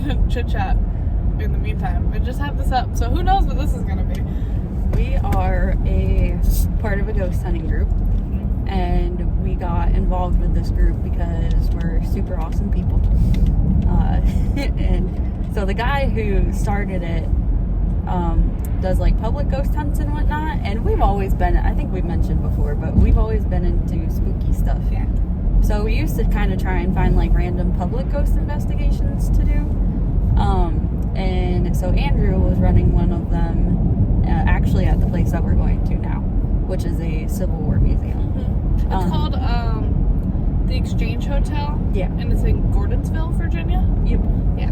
gonna chit chat in the meantime and just have this up. So who knows what this is gonna be? We are a part of a ghost hunting group, and we got involved with this group because we're super awesome people. And so the guy who started it does like public ghost hunts and whatnot, and we've always been, I think we've mentioned before, but we've always been into spooky stuff. Yeah. So we used to kind of try and find like random public ghost investigations to do. And so Andrew was running one of them actually at the place that we're going to now, which is a Civil War museum. It's called the Exchange Hotel. Yeah. And it's in Gordonsville, Virginia. Yep. Yeah.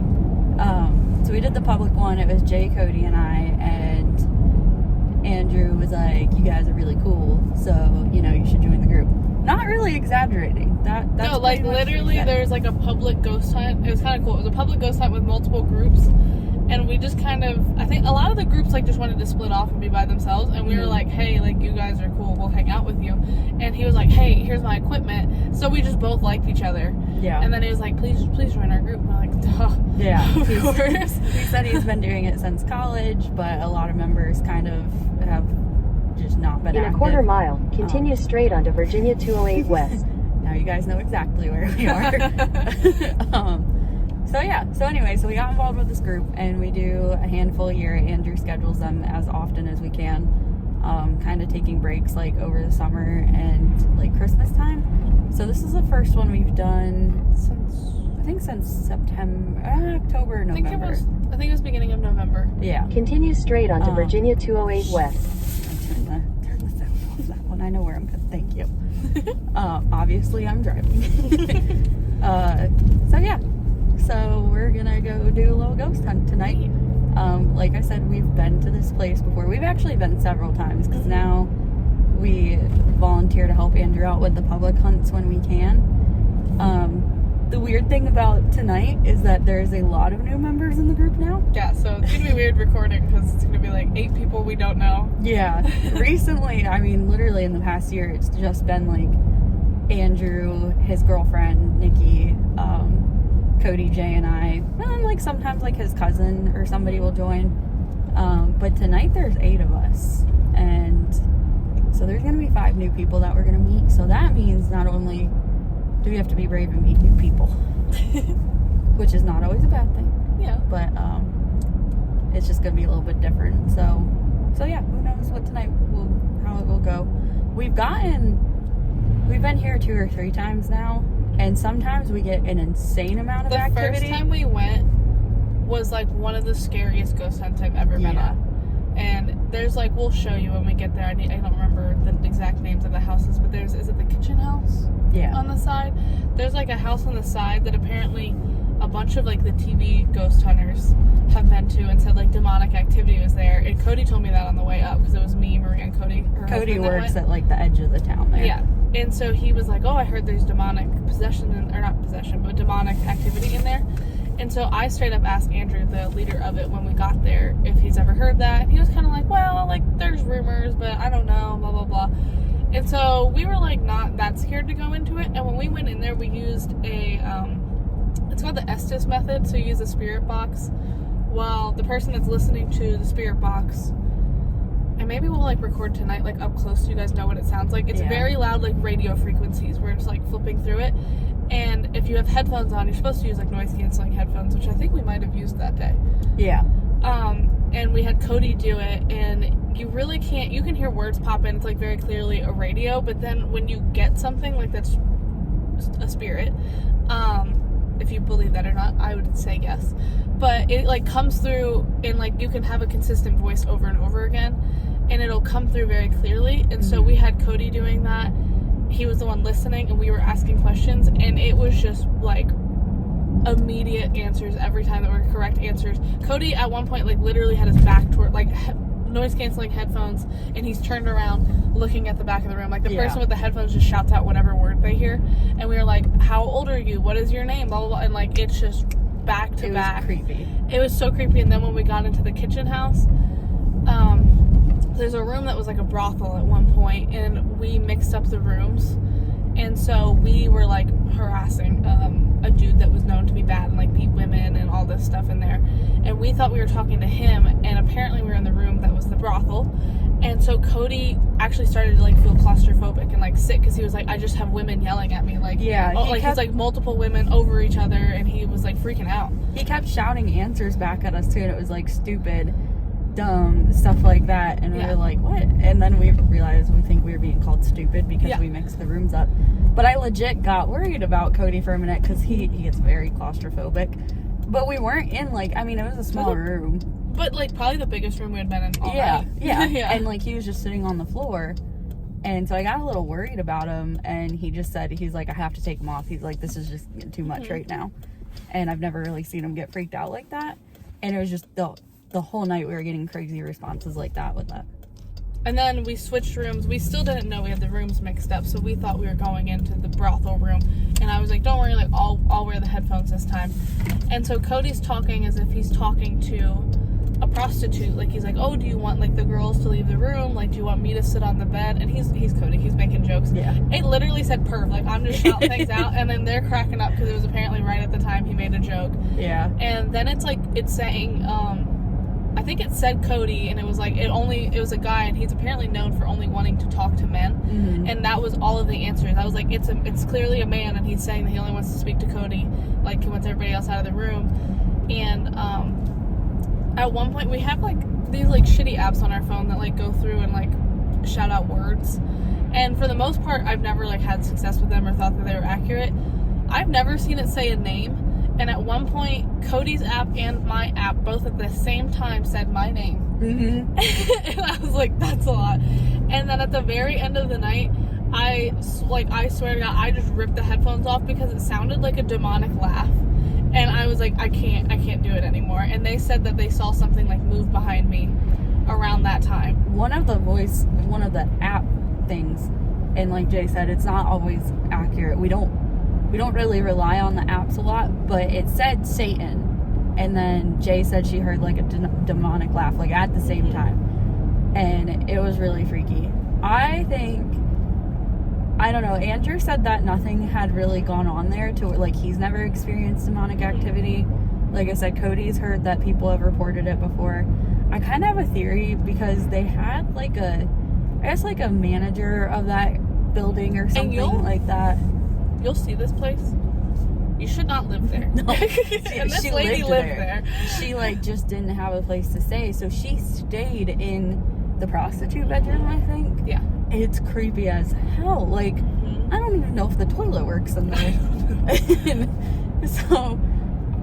So we did the public one. It was Jay, Cody, and I, and Andrew was like, "You guys are really cool, so you know you should join the group." Not really exaggerating. That's no, like literally, there was like a public ghost hunt. It was kind of cool. It was a public ghost hunt with multiple groups, and we just kind of, I think a lot of the groups like just wanted to split off and be by themselves, and we were like, "Hey, like you guys are cool. We'll hang out with you." And he was like, "Hey, here's my equipment." So we just both liked each other. Yeah. And then he was like, "Please join our group." And I'm like, "Duh." Yeah. Of course. He said he's been doing it since college, but a lot of members kind of have just not been In active. a quarter mile, continue straight onto Virginia 208 West. Now you guys know exactly where we are. So anyway, so we got involved with this group, and we do a handful a year. Andrew schedules them as often as we can, kind of taking breaks like over the summer and like Christmas time. So this is the first one we've done since September, October, November. I think it was beginning of November. Yeah. Continue straight onto Virginia 208 West. Turn the sound off that one. I know where I'm going. Thank you. Obviously, I'm driving. So we're gonna go do a little ghost hunt tonight. Like I said, we've been to this place before. We've actually been several times because now we volunteer to help Andrew out with the public hunts when we can. The weird thing about tonight is that there's a lot of new members in the group now. Yeah, so it's gonna be weird recording because it's gonna be like 8 people we don't know. Yeah. Recently, I mean, literally in the past year, it's just been like Andrew, his girlfriend, Nikki, Cody, Jay, and I. And like sometimes like his cousin or somebody will join. But tonight there's 8 of us. And so there's going to be 5 new people that we're going to meet. So that means not only do we have to be brave and meet new people, which is not always a bad thing. Yeah. But it's just going to be a little bit different. So yeah, who knows what tonight how it will go. We've been here 2 or 3 times now, and sometimes we get an insane amount of activity. The first time we went was like one of the scariest ghost hunts I've ever been on. And there's like, we'll show you when we get there. I don't remember the exact names of the houses, but is it the kitchen house? Yeah. On the side? There's like a house on the side that apparently a bunch of like the TV ghost hunters have been to and said like demonic activity was there. And Cody told me that on the way up because it was me, Maria, and Cody. Cody works at like the edge of the town there. Yeah. And so he was like, "Oh, I heard there's demonic demonic activity in there." And so I straight up asked Andrew, the leader of it, when we got there, if he's ever heard that. And he was kind of like, "Well, like there's rumors, but I don't know, blah, blah, blah." And so we were like not that scared to go into it. And when we went in there, we used it's called the Estes method. So you use a spirit box while the person that's listening to the spirit box, and maybe we'll like record tonight like up close so you guys know what it sounds like. It's very loud, like radio frequencies. We're just like flipping through it. And if you have headphones on, you're supposed to use like noise canceling headphones, which I think we might have used that day. Yeah. And we had Cody do it, and you really can't, you can hear words pop in. It's like very clearly a radio, but then when you get something like that's a spirit, if you believe that or not, I would say yes. But it like comes through, and like you can have a consistent voice over and over again, and it'll come through very clearly. And so we had Cody doing that. He was the one listening, and we were asking questions, and it was just like immediate answers every time that were correct answers. Cody at one point like literally had his back toward like noise canceling headphones, and he's turned around looking at the back of the room. Like the person with the headphones just shouts out whatever word they hear, and we were like, "How old are you? What is your name?" Blah blah blah. And like it's just back to back. It was creepy. It was so creepy. And then when we got into the kitchen house, there's a room that was like a brothel at one point, and we mixed up the rooms, and so we were like harassing a dude that was known to be bad and like beat women and all this this stuff in there. And we thought we were talking to him, and apparently we were in the room that was the brothel. And so Cody actually started to, like, feel claustrophobic and, like, sick, because he was like, I just have women yelling at me. Like, yeah, he's like multiple women over each other, and he was, like, freaking out. He kept shouting answers back at us, too, and it was, like, stupid, dumb, stuff like that. And we were like, what? And then we realized we think we were being called stupid because we mixed the rooms up. But I legit got worried about Cody for a minute, because he gets very claustrophobic. But we weren't in, like, I mean, it was a small room. But, like, probably the biggest room we had been in all night. Yeah. And, like, he was just sitting on the floor. And so I got a little worried about him. And he just said, he's like, I have to take him off. He's like, this is just too much right now. And I've never really seen him get freaked out like that. And it was just the whole night we were getting crazy responses like that with that. And then we switched rooms. We still didn't know we had the rooms mixed up, so we thought we were going into the brothel room. And I was like, don't worry, like, I'll wear the headphones this time. And so Cody's talking as if he's talking to a prostitute. Like, he's like, oh, do you want, like, the girls to leave the room? Like, do you want me to sit on the bed? And he's Cody. He's making jokes. Yeah. It literally said perv. Like, I'm just shouting things out. And then they're cracking up because it was apparently right at the time he made a joke. Yeah. And then it's, like, it's saying, I think it said Cody, and it was like, it was a guy, and he's apparently known for only wanting to talk to men. Mm-hmm. And that was all of the answers. I was like, it's clearly a man, and he's saying that he only wants to speak to Cody, like, he wants everybody else out of the room. And at one point we have, like, these, like, shitty apps on our phone that, like, go through and, like, shout out words. And for the most part, I've never, like, had success with them or thought that they were accurate. I've never seen it say a name. And at one point, Cody's app and my app both at the same time said my name. Mm-hmm. And I was like, that's a lot. And then at the very end of the night, I swear to God, I just ripped the headphones off because it sounded like a demonic laugh. And I was like, I can't do it anymore. And they said that they saw something, like, move behind me around that time. One of the app things, and like Jay said, it's not always accurate. We don't really rely on the apps a lot, but it said Satan, and then Jay said she heard, like, a demonic laugh, like, at the same time, and it was really freaky. I don't know, Andrew said that nothing had really gone on there to, like, he's never experienced demonic activity. Like I said, Cody's heard that people have reported it before. I kind of have a theory because they had, like, a manager of that building or something like that. You'll see this place. You should not live there. No. And this lady lived there. She, like, just didn't have a place to stay, so she stayed in the prostitute bedroom, I think. Yeah. It's creepy as hell. Like, I don't even know if the toilet works in there. So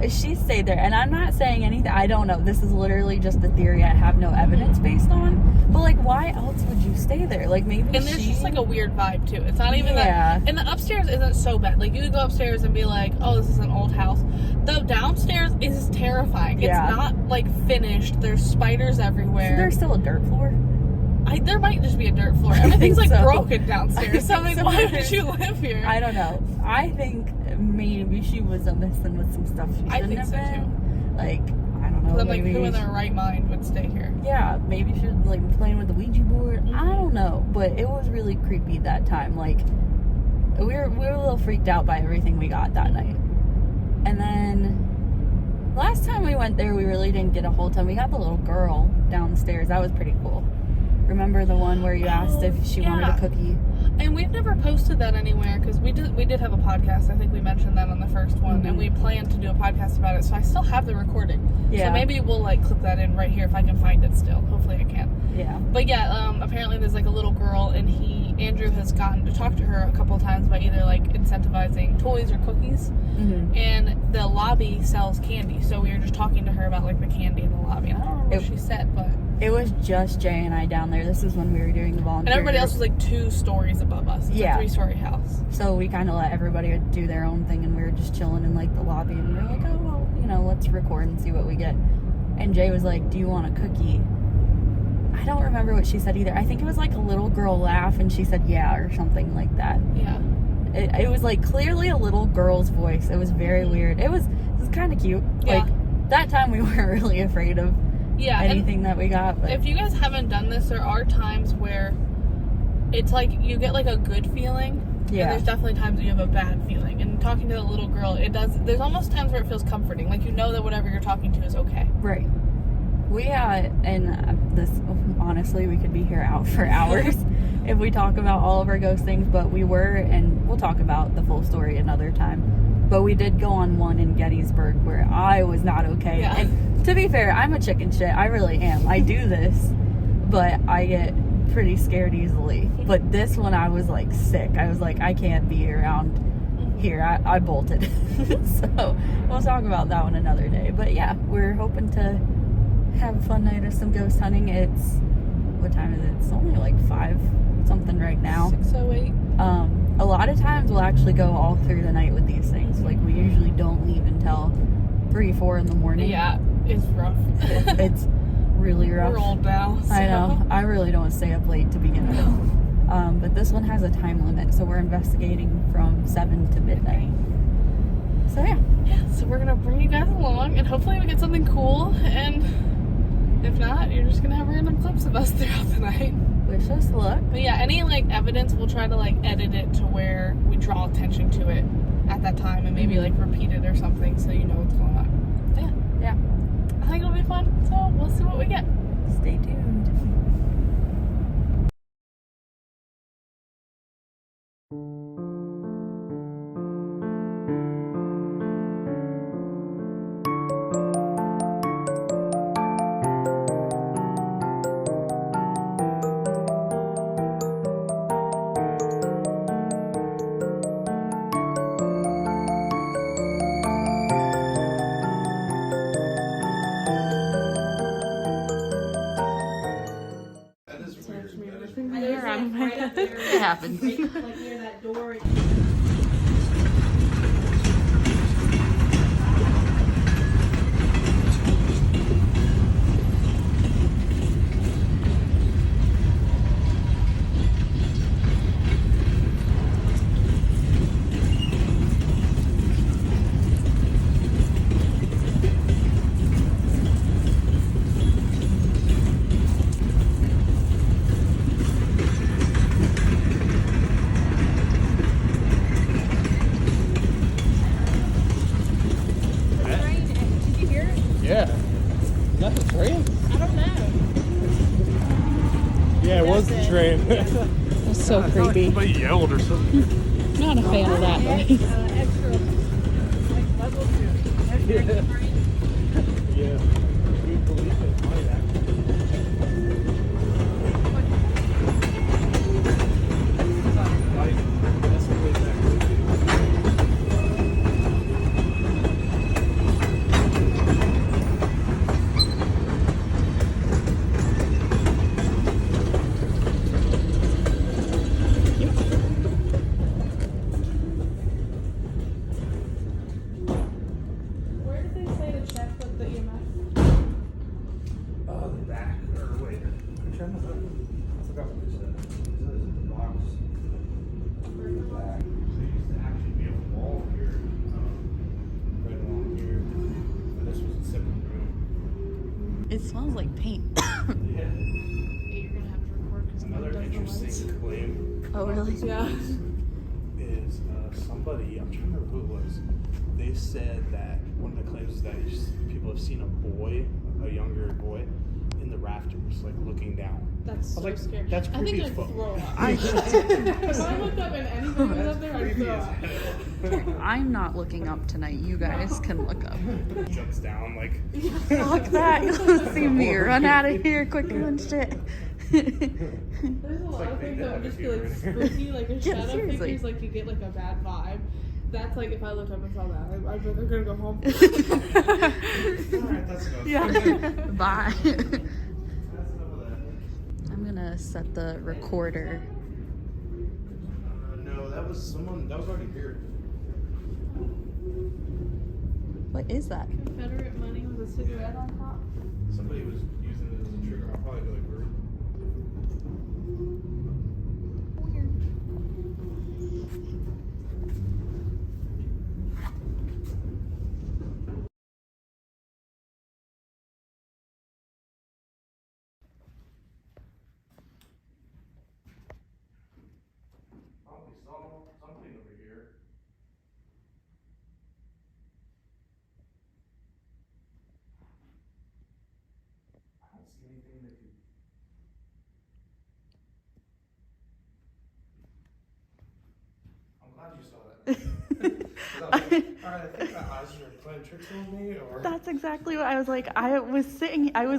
she stayed there, and I'm not saying anything. I don't know. This is literally just a theory I have no evidence based on. But, like, why else would you stay there? Like, maybe and there's just, like, a weird vibe too. It's not even that. And the upstairs isn't so bad. Like, you could go upstairs and be like, oh, this is an old house. The downstairs is terrifying. It's not, like, finished. There's spiders everywhere. So there's still a dirt floor? There might just be a dirt floor. Everything's, like, broken downstairs. So, I mean, why would you live here? I don't know. I think maybe she was messing with some stuff she shouldn't have been. Too. Like, I don't know. Then, like, who in their right mind would stay here? Yeah, maybe she was, like, playing with the Ouija board. I don't know. But it was really creepy that time. Like, we were a little freaked out by everything we got that night. And then last time we went there, we really didn't get a whole ton. We got the little girl downstairs. That was pretty cool. Remember the one where you asked if she wanted a cookie? And we've never posted that anywhere because we did have a podcast. I think we mentioned that on the first one, and we planned to do a podcast about it. So I still have the recording. Yeah. So maybe we'll, like, clip that in right here if I can find it still. Hopefully I can. Yeah. But yeah, apparently there's, like, a little girl, and Andrew has gotten to talk to her a couple of times by either, like, incentivizing toys or cookies. Mm-hmm. And the lobby sells candy, so we were just talking to her about, like, the candy in the lobby. And I don't remember what she said, but it was just Jay and I down there. This is when we were doing the volunteer. And everybody else was, like, 2 stories above us. It's a 3-story house. So we kind of let everybody do their own thing, and we were just chilling in, like, the lobby, and we were like, oh, well, you know, let's record and see what we get. And Jay was like, do you want a cookie? I don't remember what she said either. I think it was, like, a little girl laugh, and she said yeah or something like that. Yeah. It was, like, clearly a little girl's voice. It was very weird. It was kind of cute. Yeah. Like, that time we weren't really afraid of anything that we got. But if you guys haven't done this, there are times where it's like you get, like, a good feeling Yeah. And there's definitely times that you have a bad feeling. And talking to the little girl, there's almost times where it feels comforting. Like, you know that whatever you're talking to is okay. Right. We and this, honestly, we could be here out for hours if we talk about all of our ghost things, but we were, and we'll talk about the full story another time, but we did go on one in Gettysburg where I was not okay. Yeah. And to be fair, I'm a chicken shit. I really am. I do this, but I get pretty scared easily. But this one, I was like sick. I was like, I can't be around here. I bolted. So we'll talk about that one another day. But yeah, we're hoping to have a fun night of some ghost hunting. It's, what time is it? It's only like 5 something right now. 6:08. A lot of times we'll actually go all through the night with these things. Like, we usually don't leave until 3, 4 in the morning. Yeah, it's rough. It's really rough. We're old now. So. I know. I really don't stay up late to begin with. But this one has a time limit, so we're investigating from 7 to midnight. So yeah. Yeah, so we're gonna bring you guys along, and hopefully we get something cool. And if not, you're just gonna have random clips of us throughout the night. Wish us luck. But yeah, any like evidence, we'll try to like edit it to where we draw attention to it at that time, and maybe like repeat it or something so you know what's going on. But yeah. Yeah. I think it'll be fun. So we'll see what we get. Stay tuned. It happens. Yeah. Is that the train? I don't know. Yeah, it was the train. That's so creepy. Somebody yelled or something. Not a fan of that noise. Yeah. We believe it might actually. Like, that's the way that could be. Where did they say to check with the EMF? The back, or wait. I'm trying to look. I forgot what they said. Is it the box? Back. There used to actually be a wall here, right along here. And this was a separate room. It smells like paint. Yeah. You're gonna have to record because Another interesting claim Oh, really? Yeah. is somebody, I'm trying to remember who it was. They said that one of the claims is that people have seen a boy, a younger boy, in the rafters, like looking down. That's so I was like, scary. that's I think creepy I'd as fuck. throw up. I, If I looked up and anybody was up there, I'd Creepy throw as up. hell. I'm not looking up tonight. You guys can look up. Jumps down like. Fuck that. You'll see me run out of here quicker than shit. There's a lot of things that would just be like spooky, like a Yeah, shadow seriously. figures, like you get like a bad vibe. That's like if I looked up and saw that, I'd be like, I'm gonna go home. Alright, that's enough. Yeah. Bye. That's enough of that. I'm gonna set the recorder. No, that was someone. That was already here. What is that? Confederate money with a cigarette on top. Somebody was using it as a trigger. I'll probably be like, weird. Probably some anything that could. I'm glad you saw that. Alright, I think my eyes are playing tricks on me, or. That's exactly what I was like. I was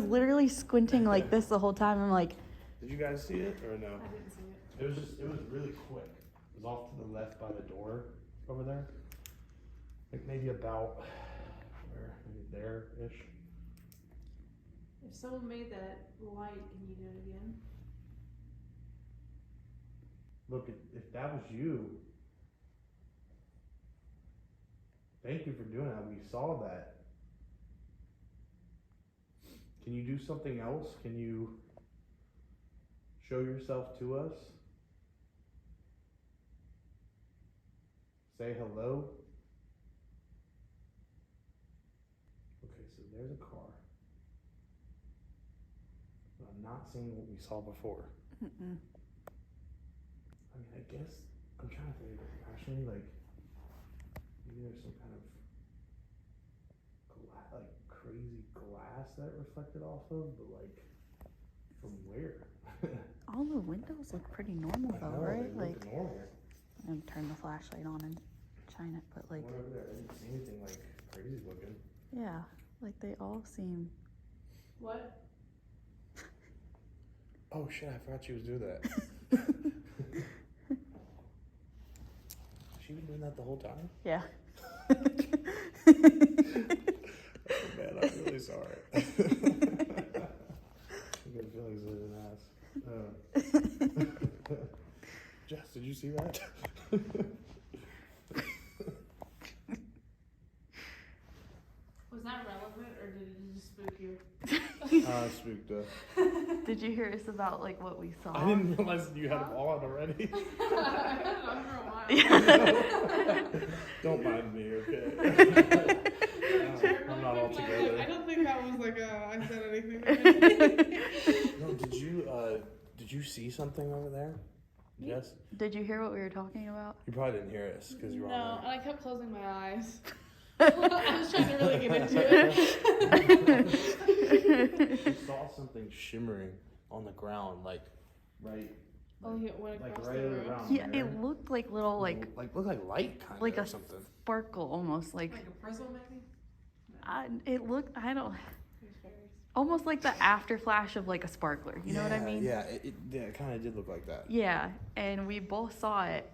literally squinting like this the whole time. I'm like, Did you guys see it or no? I didn't see it. It was really quick. It was off to the left by the door over there. Like maybe about where, maybe there-ish. If someone made that light, can you do it again? Look, if that was you, thank you for doing that. We saw that. Can you do something else? Can you show yourself to us? Say hello. Okay, so there's a car. I'm not seeing what we saw before. mm-mm. I mean, I guess I'm trying to think. Actually, like maybe there's some kind of like crazy glass that reflected off of, but like from where? All the windows look pretty normal I though, know, right? they Like, look normal. I'm gonna turn the flashlight on and shine it, but like, One over there, I didn't see anything like crazy looking. yeah, like they all seem. What? Oh shit! I forgot she was doing that. She been doing that the whole time? Yeah. Oh man, I'm really sorry. I'm gonna feel like an ass. Jess, did you see that? Was that relevant or did it just spook you? Spooked us. Did you hear us about like what we saw? I didn't realize you had them all on already. Don't mind me, okay? I'm not all together. I don't think that was like I said anything. No, did you see something over there? Yes? Did you hear what we were talking about? You probably didn't hear us because you were No, on and I kept closing my eyes. I was trying to really get into it. You saw something shimmering on the ground, like right. Oh, yeah, went across right the room. around Yeah, there. it looked like little like looked like light kind of like or a something. sparkle almost like. Like a prism, maybe? It looked, I don't, There's fairies. almost like the after flash of like a sparkler. You know what I mean? Yeah, it kind of did look like that. Yeah, and we both saw it,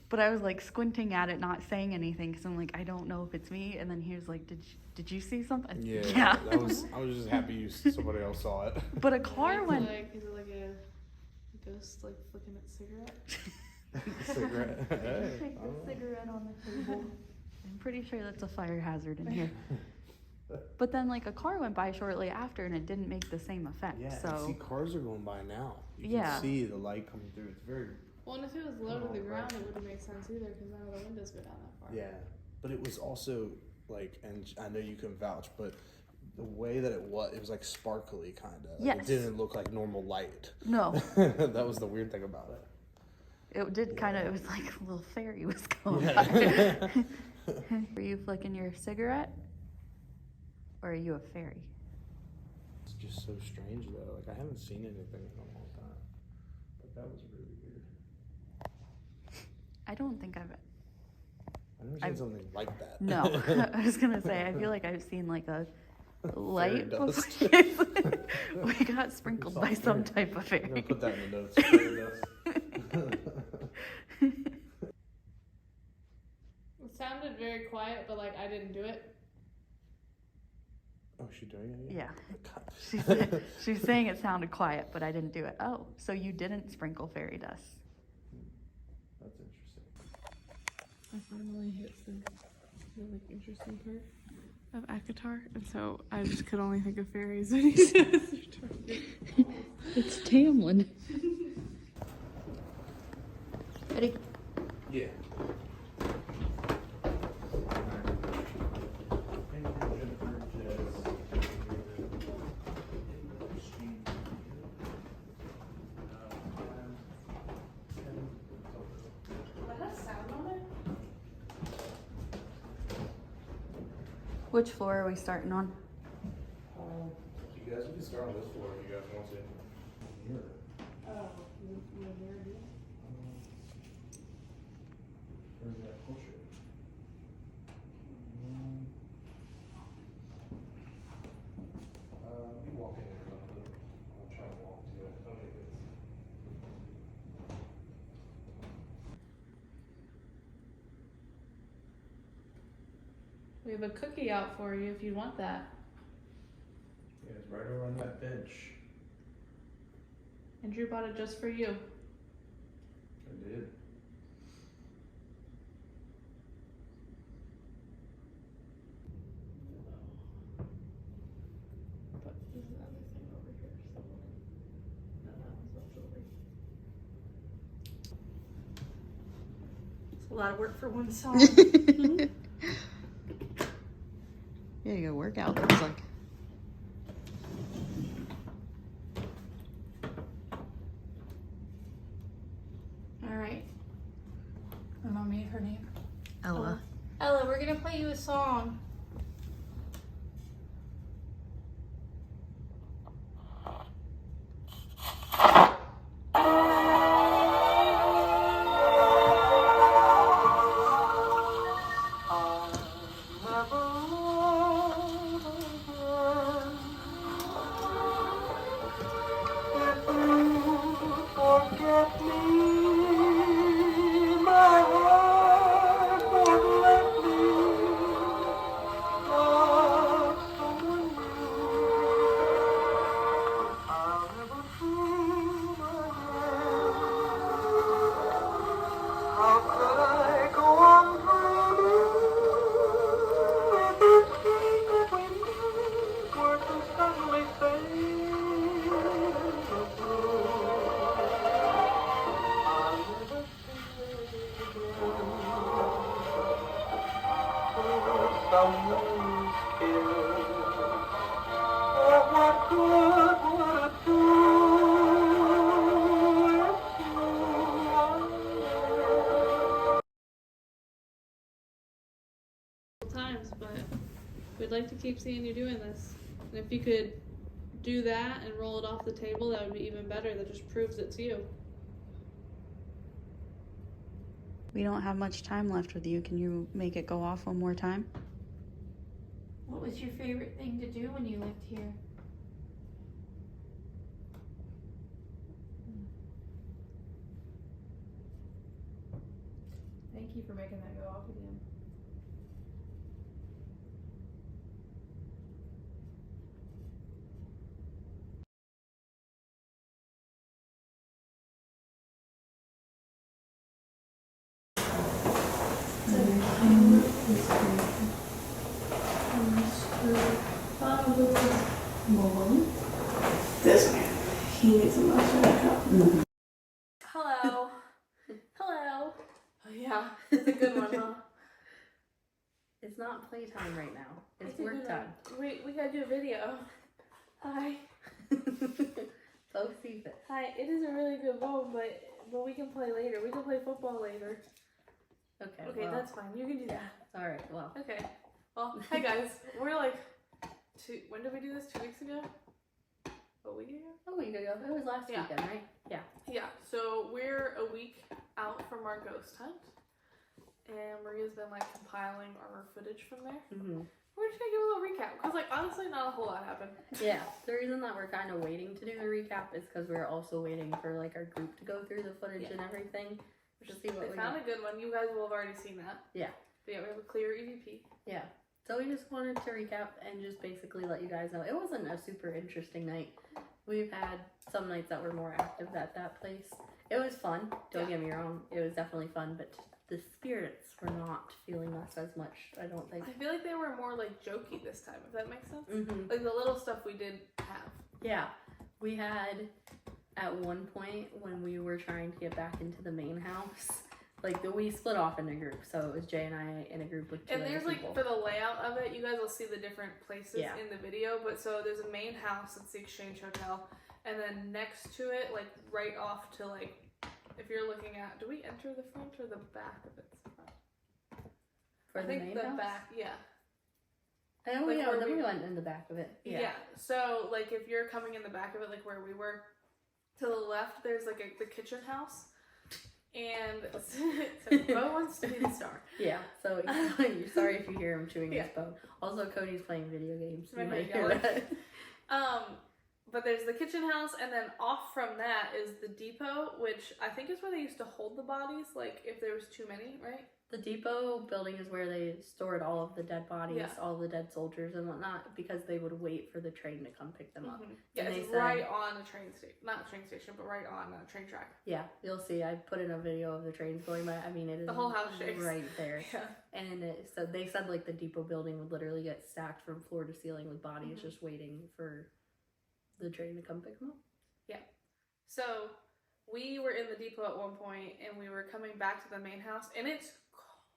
but I was like squinting at it, not saying anything, because I'm like, I don't know if it's me. And then he was like, "Did you see something?" Yeah. I was just happy somebody else saw it. But a car Is went. it like a ghost like flicking its cigarette? Cigarette. Hey, Take I the don't know. cigarette on the table. I'm pretty sure that's a fire hazard in here. But then like a car went by shortly after, and it didn't make the same effect. Yeah, and So see, cars are going by now. You Yeah. can see the light coming through. It's very. Well, and if it was low to the Oh, ground, right. it wouldn't make sense either because none of the windows go down that far. Yeah, but it was also like, and I know you can vouch, but the way that it was like sparkly kind of. Yes. It didn't look like normal light. no, That was the weird thing about it. it did kind of. It was like a little fairy was going Yeah. by. Were you flicking your cigarette, or are you a fairy? It's just so strange though. Like I haven't seen anything in a long time, but that was really weird. I don't think I've. I've never seen something like that. No, I was gonna say I feel like I've seen like a light Fairy before. dust. We got sprinkled Saw by some fairy. type of I'm gonna fairy. put that in the notes. Fairy dust. It sounded very quiet, but like I didn't do it. Oh, is she doing it? Yeah. God. She's saying it sounded quiet, but I didn't do it. Oh, so you didn't sprinkle fairy dust? That's interesting. I finally hit the like interesting part of Akatar, and so I just could only think of fairies when he says It's Tamlin. Ready? Yeah. Which floor are we starting on? You You guys, we can start on this floor if you guys want to. Mirror. Oh, you mirror do? Where's that portrait? We walk in there a little bit. I'll try to walk to it. Okay, good. We have a cookie out for you if you want that. Yeah, it's right over on that bench. Andrew bought it just for you. I did. But there's another thing over here. So no, that one's left over. It's a lot of work for one song. Yeah, you go workout, looks like. All right. Remind me of her name. Ella. Ella, we're gonna play you a song. Times, but we'd like to keep seeing you doing this. And if you could do that and roll it off the table, that would be even better. That just proves it's you. We don't have much time left with you. Can you make it go off one more time? What was your favorite thing to do when you lived here? Thank you for making that go off again. This man, he needs a mushroom cup. Hello. Hello. Oh yeah, it's a good one, huh? It's not playtime right now. It's a work good time. one. We gotta do a video. Hi. Both see this. Hi. It is a really good one, but we can play later. We can play football later. Okay. Okay, well, that's fine. You can do that. all right. Well, Okay. Well, hi guys. We're like when did we do this? 2 weeks ago? A week ago? a week ago. It was last Yeah. weekend, right? Yeah. Yeah. So we're a week out from our ghost hunt, and Maria's been like compiling our footage from there. Mm-hmm. We're just gonna give a little recap because, like, honestly, not a whole lot happened. Yeah. The reason that we're kind of waiting to do the recap is because we're also waiting for like our group to go through the footage Yeah. and everything to see what They we found got. a good one. You guys will have already seen that. Yeah. But yeah, we have a clear EVP. Yeah. So we just wanted to recap and just basically let you guys know it wasn't a super interesting night. We've had some nights that were more active at that place. It was fun. Don't get me wrong. It was definitely fun, but the spirits were not feeling us as much, I don't think. I feel like they were more like jokey this time, if that makes sense. Mm-hmm. Like the little stuff we did have. Yeah. We had, at one point, when we were trying to get back into the main house, like we split off in a group, so it was Jay and I in a group with two And other there's like, people. for the layout of it, you guys will see the different places Yeah. in the video. But so there's a main house, it's the Exchange Hotel. And then next to it, like right off to like, if you're looking at, do we enter the front or the back of its front? For I the think main the house? back, yeah. Oh, Like, yeah, where then we- we went in the back of it. Yeah. So, like, if you're coming in the back of it, like where we were, to the left, there's like the kitchen house. And so Bo wants to be the star. Yeah, so sorry if you hear him chewing his bone. Also, Cody's playing video games. You might hear that. But there's the kitchen house, and then off from that is the depot, which I think is where they used to hold the bodies, like if there was too many, right? The depot building is where they stored all of the dead bodies, Yeah. all the dead soldiers and whatnot, because they would wait for the train to come pick them up. Mm-hmm. Yeah, And it's they said- right on a train station. Not a train station, but right on a train track. Yeah, you'll see. I put in a video of the trains going by. I mean, it is The whole house shakes. right there. Yeah. And so they said like the depot building would literally get stacked from floor to ceiling with bodies just waiting for the train to come pick them up. Yeah. So we were in the depot at one point, and we were coming back to the main house, and it's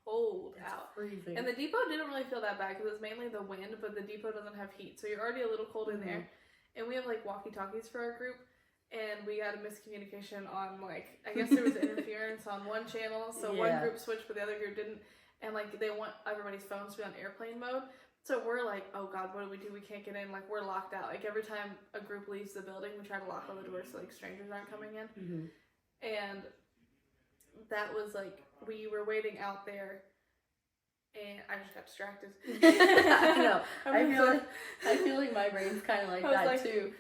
cold out. Freezing. And the depot didn't really feel that bad because it's mainly the wind, but the depot doesn't have heat, so you're already a little cold in there. And we have like walkie-talkies for our group, and we got a miscommunication on like, I guess there was interference on one channel, so one group switched but the other group didn't, and like they want everybody's phones to be on airplane mode. So we're like, oh god, what do? We can't get in. Like, we're locked out. Like, every time a group leaves the building, we try to lock all the doors so like strangers aren't coming in. Mm-hmm. And that was like, we were waiting out there, and I just got distracted. I know. I I feel like my brain's kind of like I was that like- too.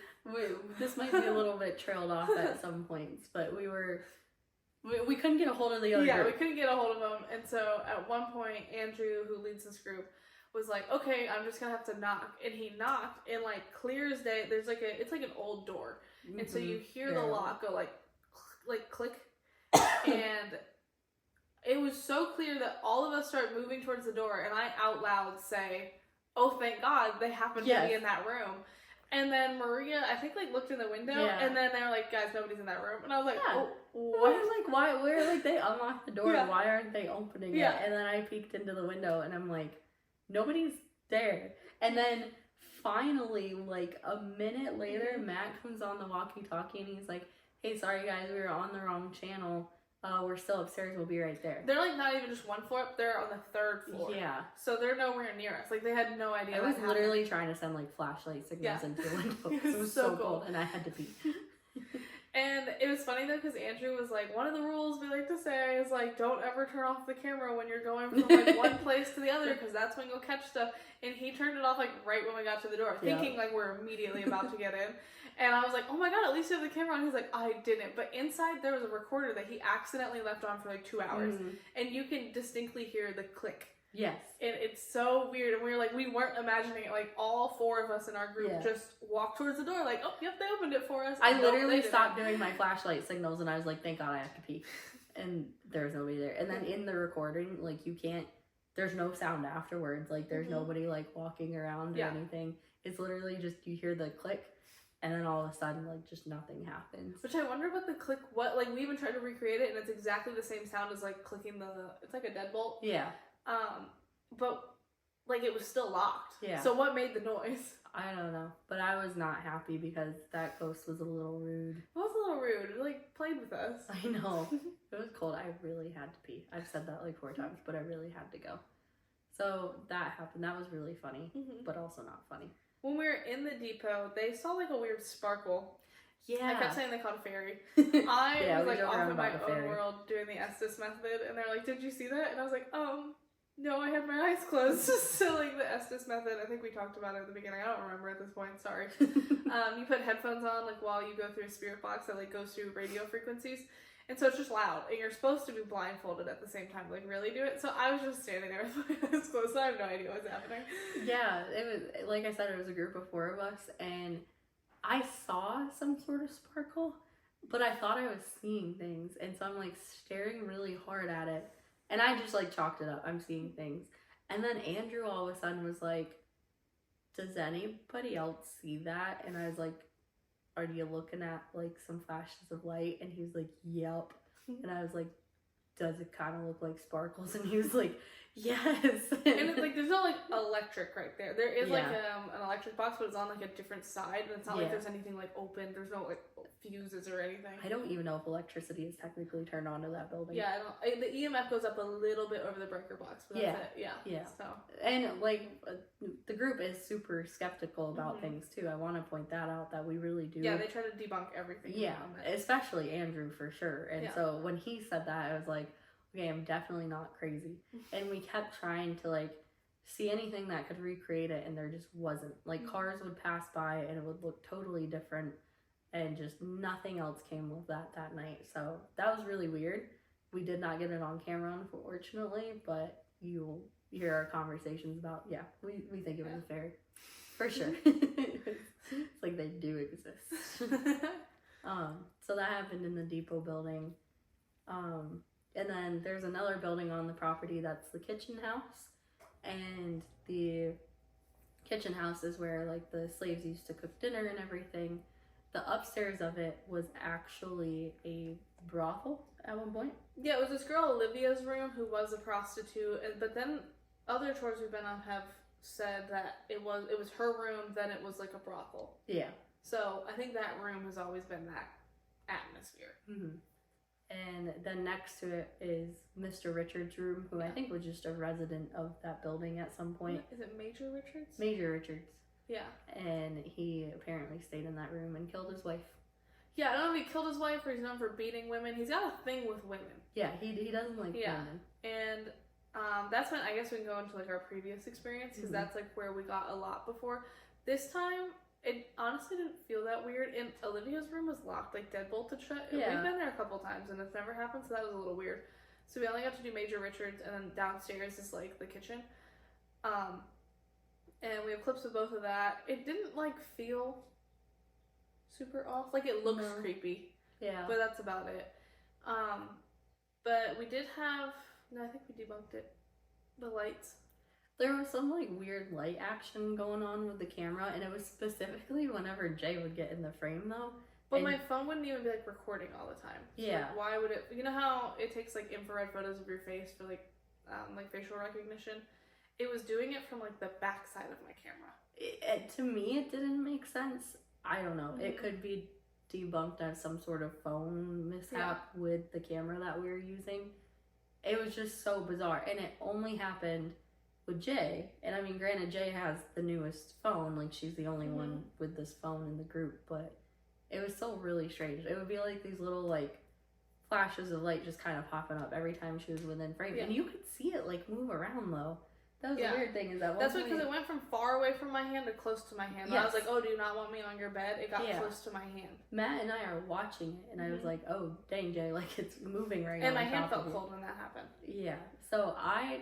This might be a little bit trailed off at some points, but we couldn't get a hold of the other Yeah, we group. couldn't get a hold of them, and so at one point, Andrew, who leads this group, was like, okay, I'm just gonna have to knock. And he knocked, and like clear as day, there's like it's like an old door. And so you hear the lock go like click. And it was so clear that all of us start moving towards the door, and I out loud say, oh, thank God they happened to be in that room. And then Maria, I think, like, looked in the window, and then they were like, guys, nobody's in that room. And I was like, oh, what? I was like, why? Where? Like, they unlocked the door. Yeah. Why aren't they opening it? And then I peeked into the window, and I'm like, nobody's there. And then finally, like a minute later, Matt comes on the walkie-talkie, and he's like, hey, sorry guys, we were on the wrong channel. We're still upstairs. We'll be right there. They're like not even just one floor up. They're on the third floor. Yeah. So they're nowhere near us. Like, they had no idea. I was literally trying to send like flashlight signals into the window. It was so cold, and I had to pee. And it was funny though, because Andrew was like, one of the rules we like to say is like, don't ever turn off the camera when you're going from like one place to the other, because that's when you'll catch stuff. And he turned it off like right when we got to the door, thinking like we're immediately about to get in. And I was like, oh my god, at least you have the camera on. He's like, I didn't. But inside there was a recorder that he accidentally left on for like 2 hours. And you can distinctly hear the click. Yes. And it's so weird. And we were like, we weren't imagining it. Like, all four of us in our group just walked towards the door like, oh, yep, they opened it for us. I And literally stopped doing my flashlight signals, and I was like, thank God I have to pee. And there was nobody there. And then in the recording, like, you can't, there's no sound afterwards. Like, there's nobody, like, walking around or anything. It's literally just, you hear the click, and then all of a sudden, like, just nothing happens. Which I wonder what the click, like, we even tried to recreate it, and it's exactly the same sound as, like, clicking it's like a deadbolt. Yeah. But, like, it was still locked. Yeah. So what made the noise? I don't know. But I was not happy because that ghost was a little rude. It was a little rude. It, like, played with us. I know. It was cold. I really had to pee. I've said that like 4 times, but I really had to go. So that happened. That was really funny, but also not funny. When we were in the depot, they saw, like, a weird sparkle. Yeah. I kept saying they caught a fairy. I was, like, off in my own world doing the Estes method, and they're like, did you see that? And I was like, no, I had my eyes closed. So, like, the Estes method, I think we talked about it at the beginning. I don't remember at this point, sorry. You put headphones on, like, while you go through a spirit box that, like, goes through radio frequencies. And so it's just loud, and you're supposed to be blindfolded at the same time, like, really do it. So I was just standing there with my eyes closed, so I have no idea what's happening. Yeah, it was, like I said, it was a group of 4 of us, and I saw some sort of sparkle, but I thought I was seeing things, and so I'm, like, staring really hard at it, and I just, like, chalked it up. I'm seeing things. And then Andrew all of a sudden was like, does anybody else see that? And I was like, are you looking at, like, some flashes of light? And he was like, yep. And I was like, does it kind of look like sparkles? And he was like, Yes. And it's like there's no like electric right there. There is like Yeah. an electric box, but it's on like a different side, and it's not like Yeah. there's anything like open. There's no like fuses or anything. I don't even know if electricity is technically turned on to that building. Yeah, the EMF goes up a little bit over the breaker box, but that's it. Yeah. Yeah. So. And like the group is super skeptical about things too. I want to point that out, that we really do. Yeah, they try to debunk everything. Yeah, especially Andrew for sure. And so when he said that, I was like, okay, I'm definitely not crazy. And we kept trying to like see anything that could recreate it, and there just wasn't. Like cars would pass by and it would look totally different, and just nothing else came of that night. So that was really weird. We did not get it on camera, unfortunately, but you'll hear our conversations about, we think it was a fairy. For sure. It's like they do exist. So that happened in the depot building. And then there's another building on the property that's the kitchen house. And the kitchen house is where like the slaves used to cook dinner and everything. The upstairs of it was actually a brothel at one point. Yeah, it was this girl, Olivia's room, who was a prostitute. But then other tours we've been on have said that it was her room, then it was like a brothel. Yeah. So I think that room has always been that atmosphere. Mm-hmm. And then next to it is Mr. Richards' room, who I think was just a resident of that building at some point. Is it Major Richards? Major Richards. Yeah. And he apparently stayed in that room and killed his wife. Yeah, I don't know if he killed his wife or he's known for beating women. He's got a thing with women. Yeah, he doesn't like women. And that's when I guess we can go into like our previous experience, because that's like where we got a lot before. This time, it honestly didn't feel that weird. And Olivia's room was locked, like deadbolted shut. Yeah. We've been there a couple times and it's never happened, so that was a little weird. So we only got to do Major Richards, and then downstairs is like the kitchen. And we have clips of both of that. It didn't like feel super off. Like it looks creepy. Yeah. But that's about it. But we did have, no, I think we debunked it. The lights. There was some like weird light action going on with the camera, and it was specifically whenever Jay would get in the frame though. But and my phone wouldn't even be like recording all the time. So, yeah. like, why would it? You know how it takes like infrared photos of your face for like facial recognition? It was doing it from like the back side of my camera. To me, it didn't make sense. I don't know. It could be debunked as some sort of phone mishap with the camera that we were using. It was just so bizarre, and it only happened with Jay. And I mean, granted, Jay has the newest phone. Like, she's the only one with this phone in the group, but it was still really strange. It would be like these little like flashes of light just kind of popping up every time she was within frame, and you could see it like move around though. That was the weird thing, is that that's because it went from far away from my hand to close to my hand. Yes. I was like, "Oh, do you not want me on your bed?" It got close to my hand. Matt and I are watching it, and I was like, "Oh, dang, Jay! Like, it's moving right now." And my hand felt cold when that happened. Yeah. So I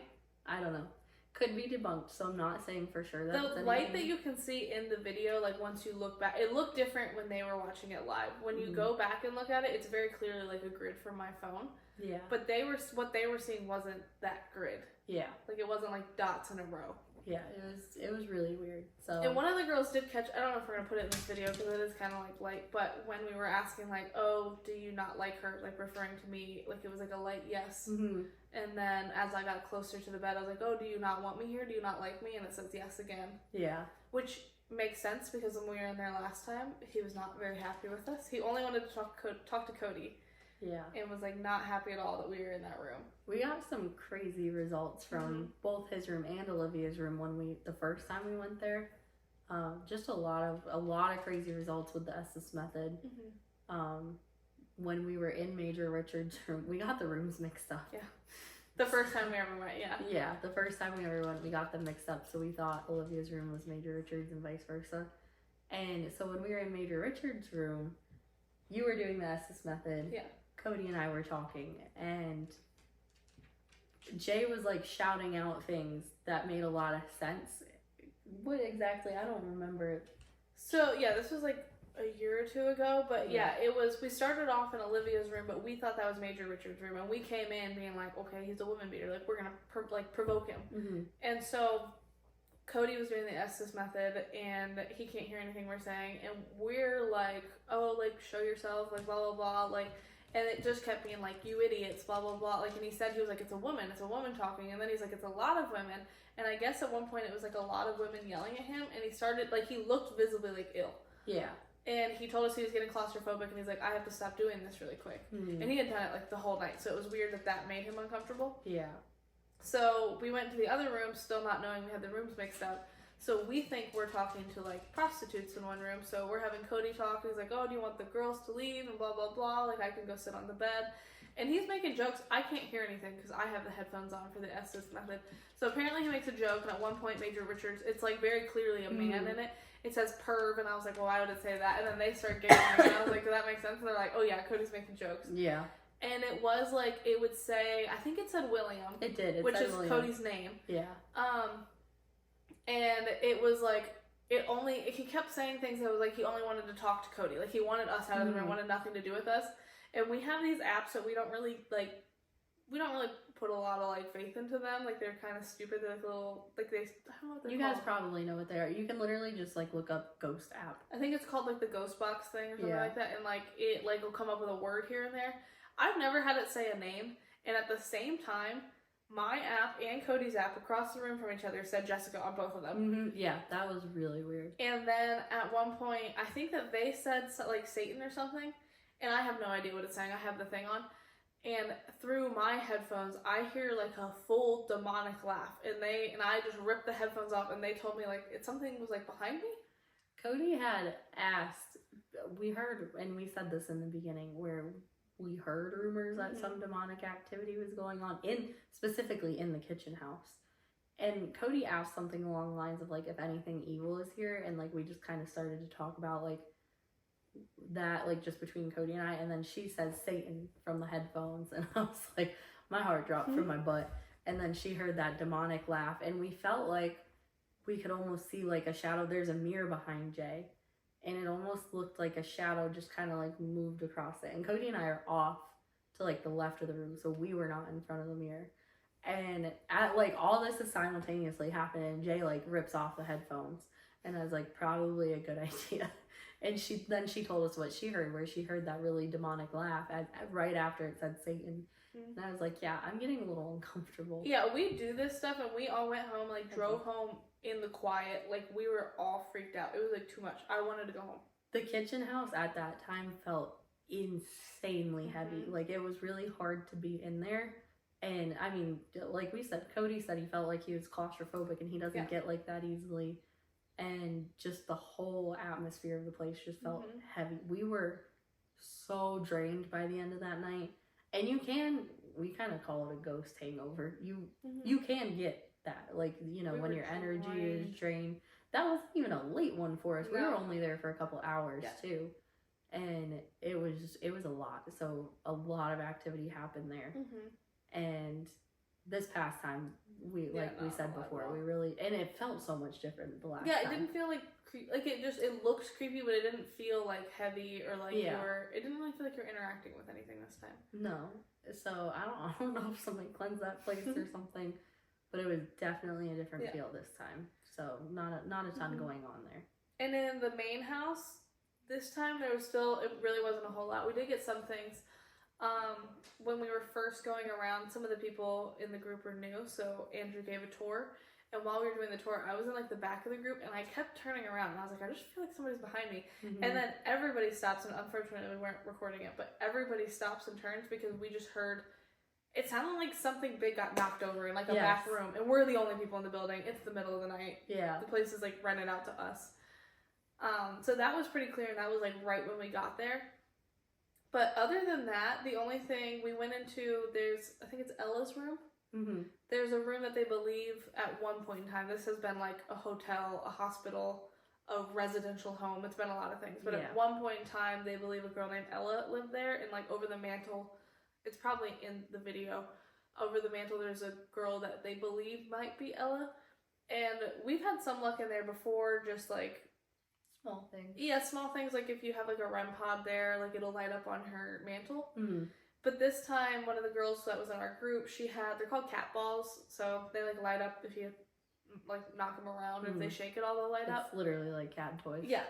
don't know. Could be debunked. So I'm not saying for sure that the light that you can see in the video, like once you look back, it looked different when they were watching it live. When you go back and look at it, it's very clearly like a grid from my phone. Yeah. But what they were seeing wasn't that grid. Yeah. Like it wasn't like dots in a row. Yeah, it was really weird. So. And one of the girls did catch, I don't know if we're gonna put it in this video because it is kind of like light, but when we were asking like, "Oh, do you not like her?" Like referring to me, like it was like a light yes. And then as I got closer to the bed, I was like, "Oh, do you not want me here? Do you not like me?" And it says yes again. Yeah. Which makes sense because when we were in there last time, he was not very happy with us. He only wanted to talk to Cody. Yeah. And was like not happy at all that we were in that room. We got some crazy results from both his room and Olivia's room the first time we went there. Just a lot of crazy results with the Estes method. When we were in Major Richards' room, we got the rooms mixed up. Yeah. The first time we ever went, yeah. Yeah, the first time we ever went, we got them mixed up. So we thought Olivia's room was Major Richards and vice versa. And so when we were in Major Richards' room, you were doing the Estes method. Yeah. Cody and I were talking, and Jay was like shouting out things that made a lot of sense. What exactly? I don't remember. So yeah, this was like a year or two ago, but yeah, it was. We started off in Olivia's room, but we thought that was Major Richard's room, and we came in being like, okay, he's a woman beater. Like we're gonna provoke him. And so Cody was doing the Estes method, and he can't hear anything we're saying, and we're like, oh, like show yourself, like blah blah blah, like. And it just kept being like, you idiots, blah, blah, blah. Like, and he said, he was like, it's a woman talking. And then he's like, it's a lot of women. And I guess at one point it was like a lot of women yelling at him. And he started, like, he looked visibly like ill. Yeah. And he told us he was getting claustrophobic. And he's like, I have to stop doing this really quick. Mm-hmm. And he had done it like the whole night. So it was weird that made him uncomfortable. Yeah. So we went to the other room, still not knowing we had the rooms mixed up. So we think we're talking to like prostitutes in one room. So we're having Cody talk. He's like, oh, do you want the girls to leave? And blah, blah, blah. Like, I can go sit on the bed. And he's making jokes. I can't hear anything because I have the headphones on for the assist method. So apparently he makes a joke. And at one point, Major Richards, it's like very clearly a man in it. It says perv. And I was like, well, why would it say that? And then they start giggling. And I was like, does that make sense? And they're like, oh yeah, Cody's making jokes. Yeah. And it was like, it would say, I think it said William. It did. Which is William. Cody's name. Yeah. And it was like, he kept saying things that was like, he only wanted to talk to Cody. Like, he wanted us out of the room, wanted nothing to do with us. And we have these apps that we don't really put a lot of like faith into them. Like, they're kind of stupid. They're like little, like, I don't know what they're called. You guys probably know what they are. You can literally just like look up Ghost app. I think it's called like the Ghost Box thing or something like that. And like, it like will come up with a word here and there. I've never had it say a name. And at the same time, my app and Cody's app across the room from each other said Jessica on both of them. Mm-hmm. Yeah, that was really weird. And then at one point, I think that they said like Satan or something, and I have no idea what it's saying. I have the thing on, and through my headphones, I hear like a full demonic laugh, and I just ripped the headphones off, and they told me like something was like behind me. Cody had asked. We heard, and we said this in the beginning, where we heard rumors that some demonic activity was going on specifically in the kitchen house. And Cody asked something along the lines of like, if anything evil is here. And like, we just kind of started to talk about like that, like just between Cody and I. And then she says Satan from the headphones. And I was like, my heart dropped from my butt. And then she heard that demonic laugh. And we felt like we could almost see like a shadow. There's a mirror behind Jay. And it almost looked like a shadow just kind of like moved across it. And Cody and I are off to like the left of the room, so we were not in front of the mirror. And at like all this is simultaneously happening, and Jay like rips off the headphones. And I was like, probably a good idea. And she told us what she heard, where she heard that really demonic laugh right after it said Satan. And I was like, yeah, I'm getting a little uncomfortable. Yeah, we do this stuff, and we all went home, like drove home in the quiet. Like, we were all freaked out. It was like too much. I wanted to go home. The kitchen house at that time felt insanely heavy. Like, it was really hard to be in there. And I mean, like we said, Cody said he felt like he was claustrophobic, and he doesn't get like that easily. And just the whole atmosphere of the place just felt heavy. We were so drained by the end of that night. And we kind of call it a ghost hangover. You can get that, like, you know, when your energy is drained. That wasn't even a late one for us. We were only there for a couple hours too, and it was a lot. So a lot of activity happened there. And this past time, we said before, we really, and it felt so much different the last time. It didn't feel like it looks creepy, but it didn't feel like heavy or like it didn't really feel like you're interacting with anything this time. No. So I don't know if somebody cleansed that place or something, but it was definitely a different feel this time. So not a ton going on there. And in the main house, this time it really wasn't a whole lot. We did get some things. When we were first going around, some of the people in the group were new, so Andrew gave a tour. And while we were doing the tour, I was in like the back of the group, and I kept turning around, and I was like, I just feel like somebody's behind me. And then everybody stops, and unfortunately we weren't recording it, but everybody stops and turns because we just heard, it sounded like something big got knocked over in like a back room, and we're the only people in the building. It's the middle of the night. Yeah. The place is like rented out to us. So that was pretty clear, and that was like right when we got there. But other than that, the only thing we went into, I think it's Ella's room. There's a room that they believe at one point in time, this has been like a hotel, a hospital, a residential home. It's been a lot of things. But at one point in time, they believe a girl named Ella lived there. And like over the mantle, it's probably in the video, over the mantle there's a girl that they believe might be Ella. And we've had some luck in there before, just like small things. Yeah, small things, like if you have like a REM pod there, like it'll light up on her mantle. But this time, one of the girls that was in our group, they're called cat balls, so they like light up if you like knock them around, and if they shake it all, they'll light up. It's literally like cat toys. Yeah.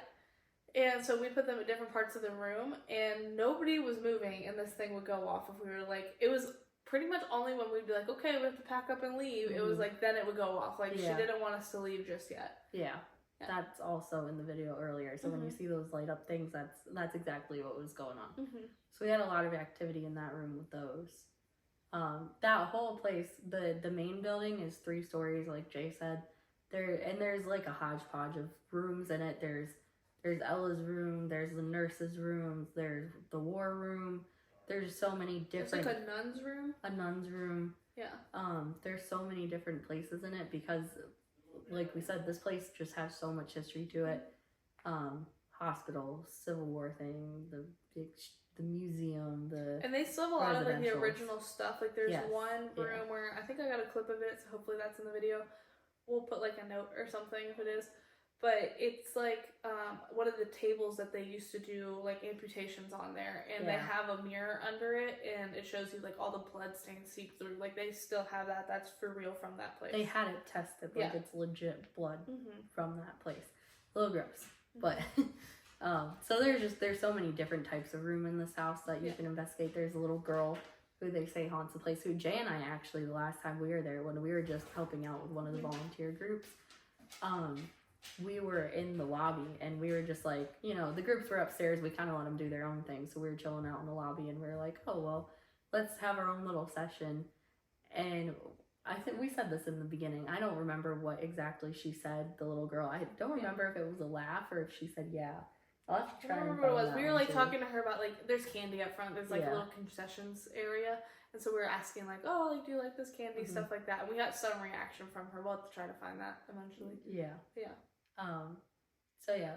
And so we put them at different parts of the room, and nobody was moving, and this thing would go off if we were like, it was pretty much only when we'd be like, okay, we have to pack up and leave. It was like, then it would go off. Like, she didn't want us to leave just yet. Yeah. That's also in the video earlier. So when you see those light up things, that's exactly what was going on. So we had a lot of activity in that room with those. That whole place, the main building is 3 stories, like Jay said. There's like a hodgepodge of rooms in it. There's Ella's room, there's the nurse's room, there's the war room. There's so many different. It's like a nun's room. A nun's room. Yeah. There's so many different places in it because, like we said, this place just has so much history to it. Hospital, Civil War thing, the museum, and they still have a lot of like the residentials. Original stuff. Like there's one room where I think I got a clip of it, so hopefully that's in the video. We'll put like a note or something if it is. But it's like one of the tables that they used to do like amputations on there, and they have a mirror under it, and it shows you like all the blood stains seep through. Like they still have that. That's for real from that place. They had it tested, like it's legit blood from that place. A little gross, but so there's so many different types of room in this house that you can investigate. There's a little girl who they say haunts the place. Who Jay and I actually, the last time we were there, when we were just helping out with one of the volunteer groups, we were in the lobby and we were just like, you know, the groups were upstairs. We kind of let them do their own thing. So we were chilling out in the lobby and we were like, oh, well, let's have our own little session. And I think we said this in the beginning. I don't remember what exactly she said, the little girl. I don't remember if it was a laugh or if she said, yeah. I'll have to try I and remember what it was. find We were that like one, talking to her about like, there's candy up front. There's like a little concessions area. And so we were asking like, oh, like, do you like this candy? Stuff like that. And we got some reaction from her. We'll have to try to find that eventually. Yeah. Yeah. So yeah,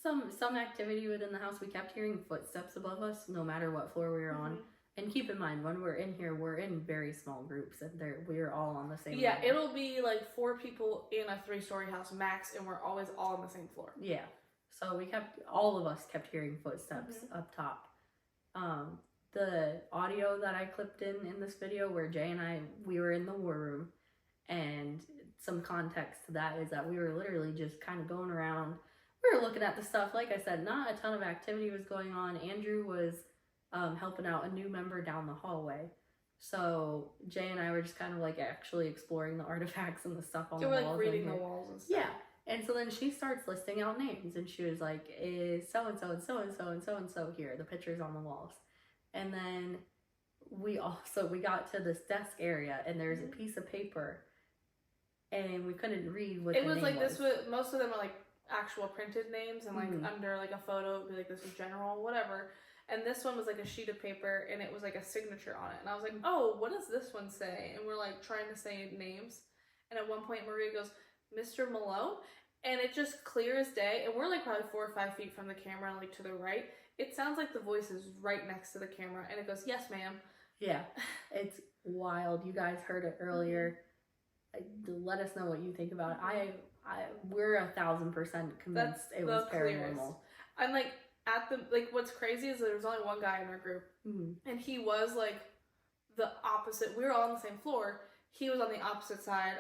some activity within the house. We kept hearing footsteps above us, no matter what floor we were on. And keep in mind, when we're in here, we're in very small groups, and we're all on the same. Yeah, level. it'll be like 4 people in a 3-story house max, and we're always all on the same floor. Yeah. So all of us kept hearing footsteps up top. The audio that I clipped in this video, where Jay and we were in the war room, and some context to that is that we were literally just kind of going around. We were looking at the stuff. Like I said, not a ton of activity was going on. Andrew was helping out a new member down the hallway. So Jay and I were just kind of like actually exploring the artifacts and the stuff on the walls. They were like reading the walls and stuff. Yeah. And so then she starts listing out names, and she was like, is so-and-so and so-and-so and so-and-so here, the pictures on the walls. And then we got to this desk area, and there's a piece of paper, and we couldn't read what the name was. It was like this was, most of them are like actual printed names, and like under like a photo, it would be like, this is general, whatever. And this one was like a sheet of paper, and it was like a signature on it. And I was like, oh, what does this one say? And we're like trying to say names. And at one point, Maria goes, Mr. Malone? And it just clear as day. And we're like probably 4 or 5 feet from the camera, like to the right. It sounds like the voice is right next to the camera. And it goes, yes, ma'am. Yeah, it's wild. You guys heard it earlier. Let us know what you think about it. We're 1,000% convinced it was paranormal. I'm like, what's crazy is there was only one guy in our group, and he was like the opposite. We were all on the same floor. He was on the opposite side.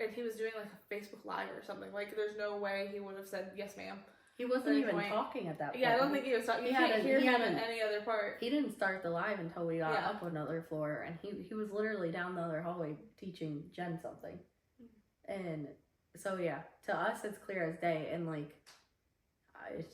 And he was doing like a Facebook Live or something. Like, there's no way he would have said yes, ma'am. He wasn't even talking at that point. Yeah, I don't think he was talking. You can't hear him in any other part. He didn't start the live until we got up another floor, and he was literally down the other hallway teaching Jen something. And so yeah, to us it's clear as day, and like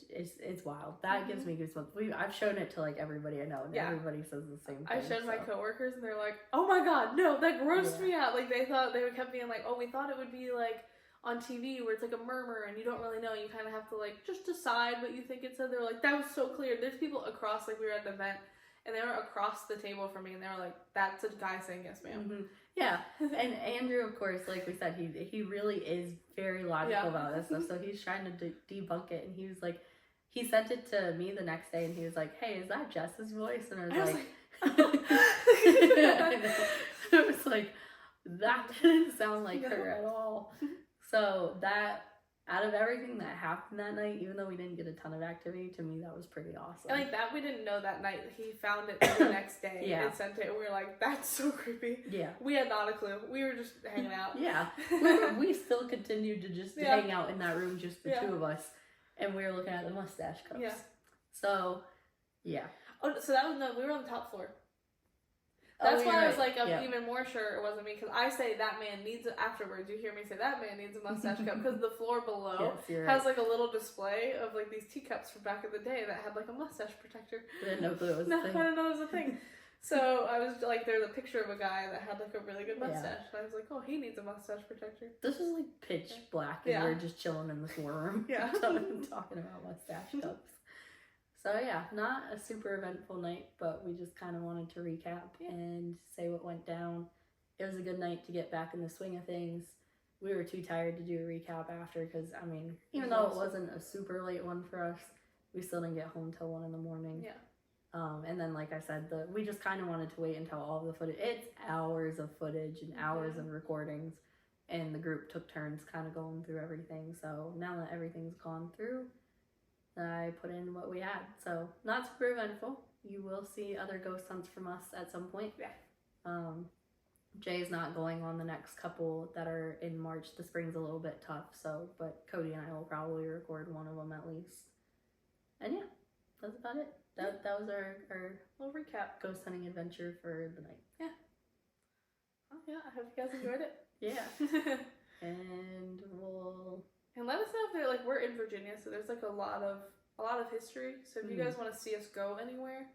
it's wild. That gives me goosebumps. I've shown it to like everybody I know, and everybody says the same thing. I showed my coworkers, and they're like, "Oh my god, no, that grossed me out." Like they kept being like, "Oh, we thought it would be like on TV where it's like a murmur and you don't really know. You kind of have to like just decide what you think it said." They were like, "That was so clear." There's people across, like we were at the event, and they were across the table from me, and they were like, "That's a guy saying yes, ma'am." Yeah, and Andrew, of course, like we said, he really is very logical about this stuff. So he's trying to debunk it, and he was like, he sent it to me the next day, and he was like, "Hey, is that Jess's voice?" And I was like, it was like, that didn't sound like her at all. So that, out of everything that happened that night, even though we didn't get a ton of activity, to me that was pretty awesome. And like that, we didn't know that night. He found it the next day and sent it, and we were like, "That's so creepy." Yeah, we had not a clue. We were just hanging out. Yeah, we still continued to just hang out in that room, just the two of us. and we were looking at the mustache cups. Yeah. So, yeah. Oh, so we were on the top floor. Oh, That's you're why I was right. like, I'm Yeah. even more sure it wasn't me, because I say that man needs it afterwards. You hear me say that man needs a mustache cup, because the floor below Yes, you're has right. like a little display of like these teacups from back in the day that had like a mustache protector. I didn't know if it was No, a I thing. didn't know it was a thing. So I was like, there's a picture of a guy that had like a really good Yeah. mustache. And I was like, oh, he needs a mustache protector. This was like pitch black, and Yeah. we were just chilling in the floor room. Yeah. talking about mustache cups. So yeah, not a super eventful night, but we just kind of wanted to recap and say what went down. It was a good night to get back in the swing of things. We were too tired to do a recap after because, I mean, even though it wasn't a super late one for us, we still didn't get home till 1 a.m. Yeah. And then, like I said, we just kind of wanted to wait until all the footage. It's hours of footage and hours of recordings, and the group took turns kind of going through everything. So now that everything's gone through, I put in what we had. So not super eventful. You will see other ghost hunts from us at some point. Yeah. Jay's not going on the next couple that are in March. The spring's a little bit tough, so but Cody and I will probably record one of them at least. And yeah, that's about it. That was our Little recap. ghost hunting adventure for the night. Yeah. Oh yeah, I hope you guys enjoyed it. Yeah. And we'll And let us know if they're like, we're in Virginia, so there's like a lot of history. So if you guys want to see us go anywhere,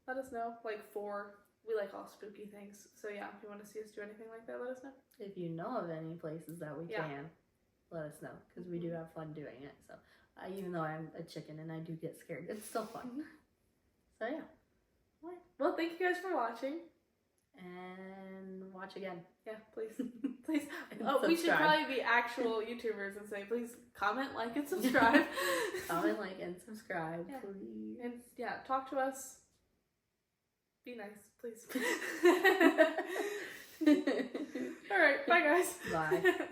let us know. Like we like all spooky things. So yeah, if you want to see us do anything like that, let us know. if you know of any places that we Yeah. can, let us know because we do have fun doing it. So even though I'm a chicken and I do get scared, it's still fun. So yeah. All right. Well, thank you guys for watching. And watch again. Yeah, please. Please. And Oh, we should subscribe. probably be actual YouTubers and say, please comment, like, and subscribe. Comment, like, and subscribe, Yeah. please. And yeah, talk to us. Be nice, please. All right, bye guys. Bye.